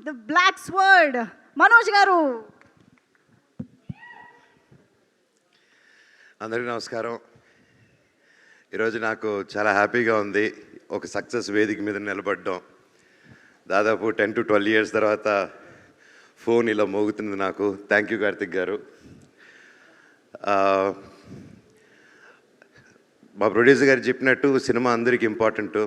The black sword Manoj గారు. అందరికీ నమస్కారం. ఈరోజు నాకు చాలా హ్యాపీగా ఉంది ఒక సక్సెస్ వేదిక మీద నిలబడడం. దాదాపు 10 to 12 years తర్వాత ఫోన్ ఇలా మోగుతుంది నాకు. థ్యాంక్ యూ కార్తిక్ గారు. మా ప్రొడ్యూసర్ గారు చెప్పినట్టు సినిమా అందరికీ ఇంపార్టెంట్.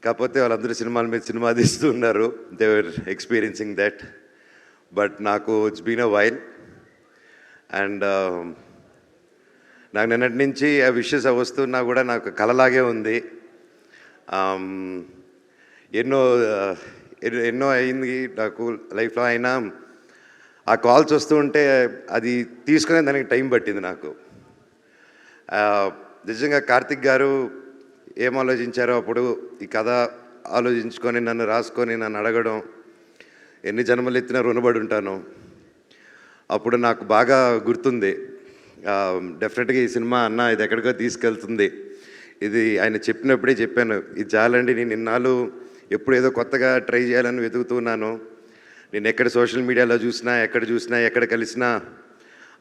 కాకపోతే వాళ్ళందరూ సినిమాల మీద సినిమా తీస్తూ ఉన్నారు. They were experiencing that. But నాకు it's been a while. And నాకు నిన్నటి నుంచి ఆ విషెస్ వస్తున్నా కూడా నాకు కలలాగే ఉంది. ఎన్నో అయింది నాకు లైఫ్లో. అయినా ఆ కాల్స్ వస్తూ ఉంటే అది తీసుకునే దానికి టైం పట్టింది నాకు. నిజంగా కార్తిక్ గారు ఏం ఆలోచించారో అప్పుడు ఈ కథ ఆలోచించుకొని నన్ను రాసుకొని నన్ను అడగడం, ఎన్ని జన్మలు ఎత్తినా రుణపడి ఉంటాను. అప్పుడు నాకు బాగా గుర్తుంది. డెఫినెట్గా ఈ సినిమా అన్న ఇది ఎక్కడికో తీసుకెళ్తుంది. ఇది ఆయన చెప్పినప్పుడే చెప్పాను, ఇది చాలండి, నేను ఇన్నాళ్ళు ఎప్పుడు ఏదో కొత్తగా ట్రై చేయాలని వెతుకుతున్నాను. నేను ఎక్కడ సోషల్ మీడియాలో చూసినా, ఎక్కడ కలిసినా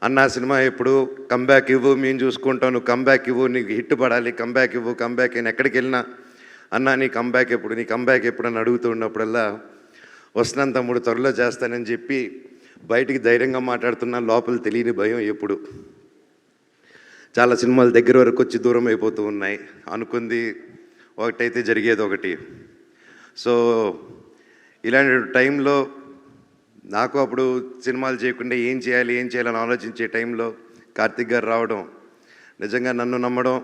అన్న సినిమా ఎప్పుడు కంబ్యాక్ ఇవ్వు, మేము చూసుకుంటాం, నువ్వు కంబ్యాక్ ఇవ్వు, నీకు హిట్ పడాలి, కంబ్యాక్ ఇవ్వు, కంబ్యాక్. నేను ఎక్కడికి వెళ్ళినా అన్న నీ కంబ్యాక్ ఎప్పుడు అని అడుగుతూ ఉన్నప్పుడల్లా వస్తున్నాను తమ్ముడు, త్వరలో చేస్తానని చెప్పి బయటికి ధైర్యంగా మాట్లాడుతున్నా. లోపల తెలియని భయం ఎప్పుడు. చాలా సినిమాలు దగ్గర వరకు వచ్చి దూరం అయిపోతూ ఉన్నాయి. అనుకుంది ఒకటైతే జరిగేది ఒకటి. సో ఇలాంటి టైంలో నాకు అప్పుడు సినిమాలు చేయకుండా ఏం చేయాలని ఆలోచించే టైంలో కార్తిక్ గారు రావడం, నిజంగా నన్ను నమ్మడం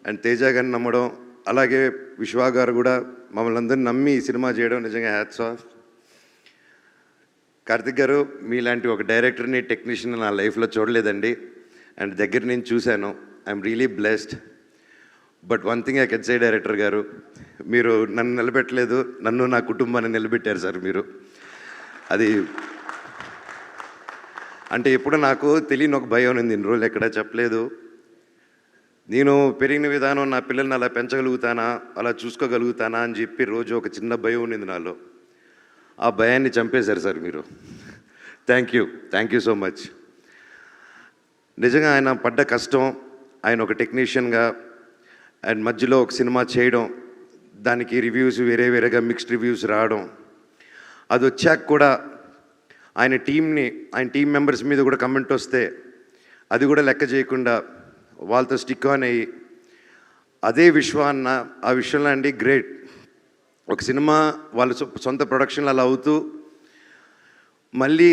అండ్ తేజ గారిని నమ్మడం, అలాగే విశ్వా గారు కూడా మమ్మల్ని అందరినీ నమ్మి ఈ సినిమా చేయడం నిజంగా హ్యాట్స్ ఆఫ్. కార్తిక్ గారు మీలాంటి ఒక డైరెక్టర్ని, టెక్నీషియన్ నా లైఫ్లో చూడలేదండి. అండ్ దగ్గర నుంచి చూశాను. I'm really blessed. But one thing I can say director గారు, మీరు నన్ను నిలబెట్టలేదు, నన్ను నా కుటుంబాన్ని నిలబెట్టారు సార్ మీరు. అది అంటే ఎప్పుడు నాకు తెలియని ఒక భయం ఉంది. ఇన్ని రోజులు ఎక్కడ చెప్పలేదు. నేను పెరిగిన విధానం, నా పిల్లల్ని అలా పెంచగలుగుతానా, అలా చూసుకోగలుగుతానా అని చెప్పి రోజు ఒక చిన్న భయం ఉండింది నాలో. ఆ భయాన్ని చంపేశారు సార్ మీరు. Thank you so much. నిజంగా ఆయన పడ్డ కష్టం, ఆయన ఒక టెక్నీషియన్గా అండ్ మధ్యలో ఒక సినిమా చేయడం, దానికి రివ్యూస్ వేరేగా మిక్స్డ్ రివ్యూస్ రావడం, అది వచ్చాక కూడా ఆయన టీం మెంబర్స్ మీద కూడా కమెంట్ వస్తే అది కూడా లెక్క చేయకుండా వాళ్ళతో స్టిక్ ఆన్ అయ్యి, అదే విశ్వాన్న ఆ విషయంలో అండి గ్రేట్. ఒక సినిమా వాళ్ళ సొంత ప్రొడక్షన్లు అలా అవుతూ మళ్ళీ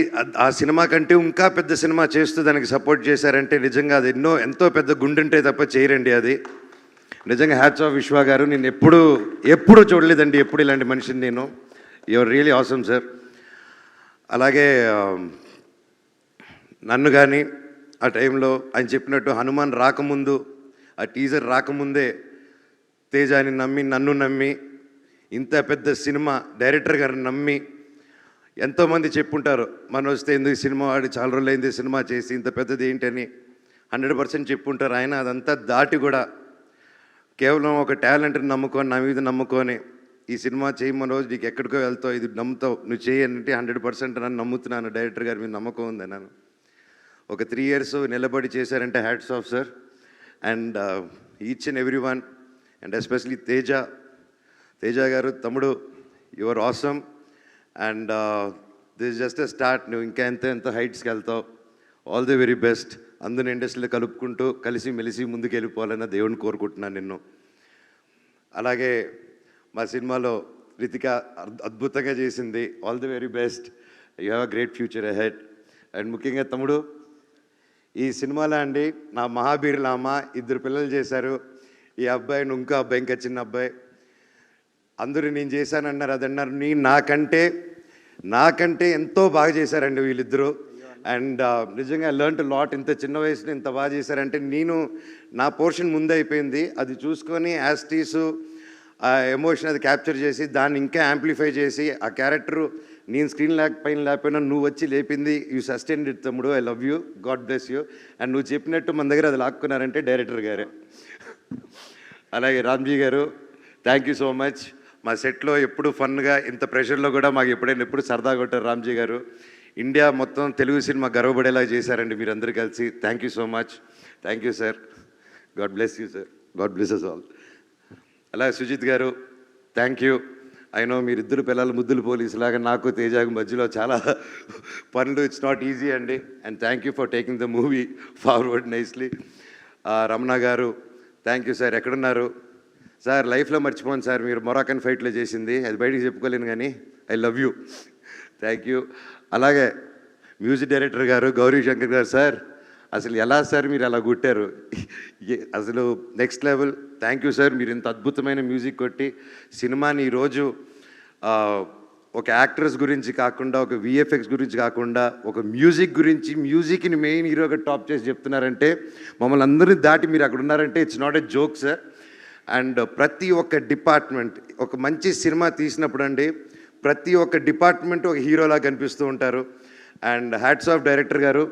ఆ సినిమా కంటే ఇంకా పెద్ద సినిమా చేస్తూ దానికి సపోర్ట్ చేశారంటే నిజంగా అది ఎంతో పెద్ద గుండెంటే తప్ప చేయరండి అది. నిజంగా హ్యాట్స్ ఆఫ్ విశ్వా గారు. నేను ఎప్పుడు చూడలేదండి ఎప్పుడు ఇలాంటి మనిషిని నేను. Your really awesome sir. అలాగే నన్ను కానీ ఆ టైంలో ఆయన చెప్పినట్టు హనుమాన్ రాకముందు, ఆ టీజర్ రాకముందే తేజాని నమ్మి, నన్ను నమ్మి, ఇంత పెద్ద సినిమా డైరెక్టర్ గారిని నమ్మి, ఎంతోమంది చెప్పుంటారు మనోజ్ ఎందుకు సినిమా వాడి చాలా రోజులైంది సినిమా చేసి ఇంత పెద్దది ఏంటని 100% చెప్పుంటారు. ఆయన అదంతా దాటి కూడా కేవలం ఒక టాలెంట్ని నమ్ముకొని, నా మీద నమ్ముకొని ఈ సినిమా చేయమని రోజు నీకు ఎక్కడికో వెళ్తావు, ఇది నమ్ముతావు, నువ్వు చేయంటే 100% నన్ను నమ్ముతున్నాను. డైరెక్టర్ గారి మీద నమ్మకం ఉంది నన్ను. ఒక 3 years నిలబడి చేశారంటే hats off sir. And each and every one and especially Teja గారు, తమ్ముడు, your awesome. And this just a start. నువ్వు ఇంకా ఎంత హైట్స్కి వెళ్తావు. All the very best. అందరిని ఇండస్ట్రీలో కలుపుకుంటూ కలిసి మెలిసి ముందుకు వెళ్ళిపోవాలన్న దేవుడిని కోరుకుంటున్నాను నిన్ను. అలాగే మా సినిమాలో రితిక అద్భుతంగా చేసింది. All the very best. You have a great future ahead. And ముఖ్యంగా తమ్ముడు, ఈ సినిమాలో అండి నా మహాబీరుల అమ్మ 2 పిల్లలు చేశారు. ఈ అబ్బాయి, ఇంకో అబ్బాయి, ఇంకా చిన్న అబ్బాయి. అందరూ నేను చేశానన్నారు, అదన్నారు. నాకంటే ఎంతో బాగా చేశారండి వీళ్ళిద్దరూ. అండ్ నిజంగా లెర్న్ టు లాట్. ఇంత చిన్న వయసులో ఇంత బాగా చేశారంటే నా పోర్షన్ ముందే అయిపోయింది. అది చూసుకొని యాస్టీసు ఆ ఎమోషన్ అది క్యాప్చర్ చేసి దాన్ని ఇంకా యాంప్లిఫై చేసి ఆ క్యారెక్టరు నేను స్క్రీన్ పైన లేకపోయినా నువ్వు వచ్చి లేపింది. యూ సస్టైన్డ్ ఇట్ తమ్ముడు. I love you, God bless you. And నువ్వు చెప్పినట్టు మన దగ్గర అది లాక్కున్నారంటే డైరెక్టర్ గారే. అలాగే రామ్జీ గారు, థ్యాంక్ యూ సో మచ్. మా సెట్లో ఎప్పుడు ఫన్గా ఇంత ప్రెషర్లో కూడా మాకు ఎప్పుడు సరదాగా కొట్టారు రామ్జీ గారు. ఇండియా మొత్తం తెలుగు సినిమా గర్వపడేలా చేశారండి మీరందరూ కలిసి. Thank you so much. Thank you sir. God bless you sir. God bless us all. అలాగే సుజిత్ గారు థ్యాంక్ యూ. అయినో మీరిద్దరు పిల్లలు ముద్దులు పోలీసులాగా నాకు తేజాకు మధ్యలో చాలా పనులు. ఇట్స్ నాట్ ఈజీ అండి. And thank you for taking the movie forward nicely. Ramana గారు థ్యాంక్ యూ సార్. ఎక్కడున్నారు సార్? లైఫ్లో మర్చిపోను సార్ మీరు మొరాకన్ ఫైట్లో చేసింది. అది బయటికి చెప్పుకోలేను కానీ I love you. Thank you. అలాగే మ్యూజిక్ డైరెక్టర్ గారు గౌరీ శంకర్ గారు సార్, అసలు ఎలా సార్ మీరు అలా కొట్టారు? అసలు next level. Thank you sir. మీరు ఇంత అద్భుతమైన మ్యూజిక్ కొట్టి సినిమాని ఈరోజు ఒక యాక్టర్స్ గురించి కాకుండా, ఒక విఎఫ్ఎక్స్ గురించి కాకుండా, ఒక మ్యూజిక్ గురించి, మ్యూజిక్ని మెయిన్ హీరోగా టాప్ చేసి చెప్తున్నారంటే, మమ్మల్ని అందరినీ దాటి మీరు అక్కడ ఉన్నారంటే it's not a joke sir. And ప్రతి ఒక్క డిపార్ట్మెంట్ ఒక మంచి సినిమా తీసినప్పుడు అండి, ప్రతి ఒక్క డిపార్ట్మెంట్ ఒక హీరోలా కనిపిస్తూ ఉంటారు. అండ్ హ్యాట్స్ ఆఫ్ డైరెక్టర్ గారు.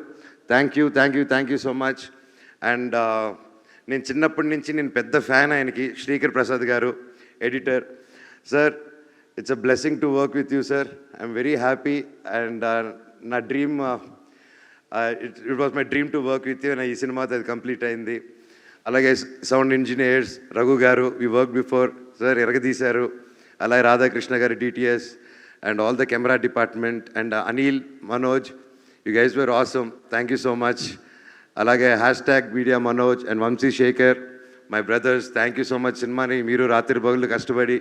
Thank you, thank you, thank you so much. And నేను చిన్నప్పటి నుంచి నేను పెద్ద ఫ్యాన్ ఆయనకి. శ్రీకర్ ప్రసాద్ గారు editor sir, it's a blessing to work with you sir. I'm very happy. And నా dream, it was my dream to work with you. నా ఈ సినిమాతో అది కంప్లీట్ అయింది. అలాగే సౌండ్ ఇంజనీర్స్ రఘు గారు, వి వర్క్ బిఫోర్ సార్, ఎరగదీశారు. అలాగే రాధాకృష్ణ గారు DTS and all the camera department and Anil, Manoj, you guys were awesome. Thank you so much. అలాగే hashtag media Manoj and Vamsi Shekhar, my brothers, thank you so much. సినిమాని మీరు రాత్రి పగులు కష్టపడి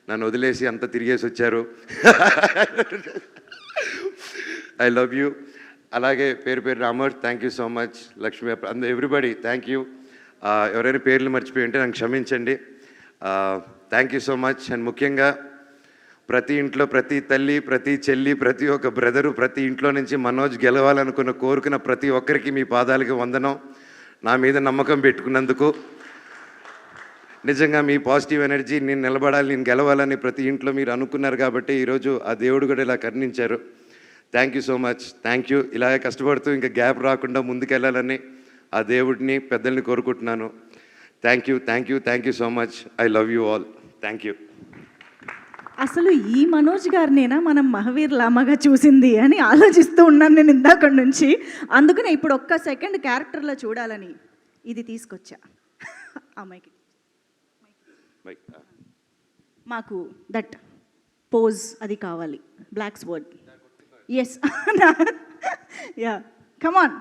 నన్ను వదిలేసి అంతా తిరిగేసి వచ్చారు. I love you. అలాగే పేరు పేరు Amar, thank you so much. Lakshmi, everybody thank you. ఎవరైనా పేర్లు మర్చిపోయి ఉంటే నాకు క్షమించండి. Thank you so much. And ముఖ్యంగా ప్రతి ఇంట్లో ప్రతి తల్లి, ప్రతి చెల్లి, ప్రతి ఒక్క బ్రదరు, ప్రతి ఇంట్లో నుంచి మనోజ్ గెలవాలనుకున్న కోరుకున్న ప్రతి ఒక్కరికి మీ పాదాలకి వందనం. నా మీద నమ్మకం పెట్టుకున్నందుకు నిజంగా మీ పాజిటివ్ ఎనర్జీ, నేను నిలబడాలి, నేను గెలవాలని ప్రతి ఇంట్లో మీరు అనుకున్నారు కాబట్టి ఈరోజు ఆ దేవుడు కూడా ఇలా కరుణించారు. Thank you so much. Thank you. ఇలాగే కష్టపడుతూ ఇంకా గ్యాప్ రాకుండా ముందుకెళ్ళాలని ఆ దేవుడిని, పెద్దల్ని కోరుకుంటున్నాను. Thank you, thank you, thank you so much. I love you all. Thank you. అసలు ఈ మనోజ్ గారినేనా మనం మహావీర్ లామాగా చూసింది అని ఆలోచిస్తూ ఉన్నాను నేను ఇందాక నుంచి. అందుకనే ఇప్పుడు ఒక్క సెకండ్ క్యారెక్టర్లో చూడాలని ఇది తీసుకొచ్చా. అమ్మాయికి మాకు దట్ పోజ్ అది కావాలి, black sword. Yes, ya, come on.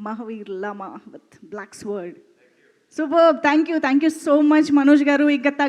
Mahavir Lama with black sword. Super. Thank you so much Manoj గారు. ఇంకా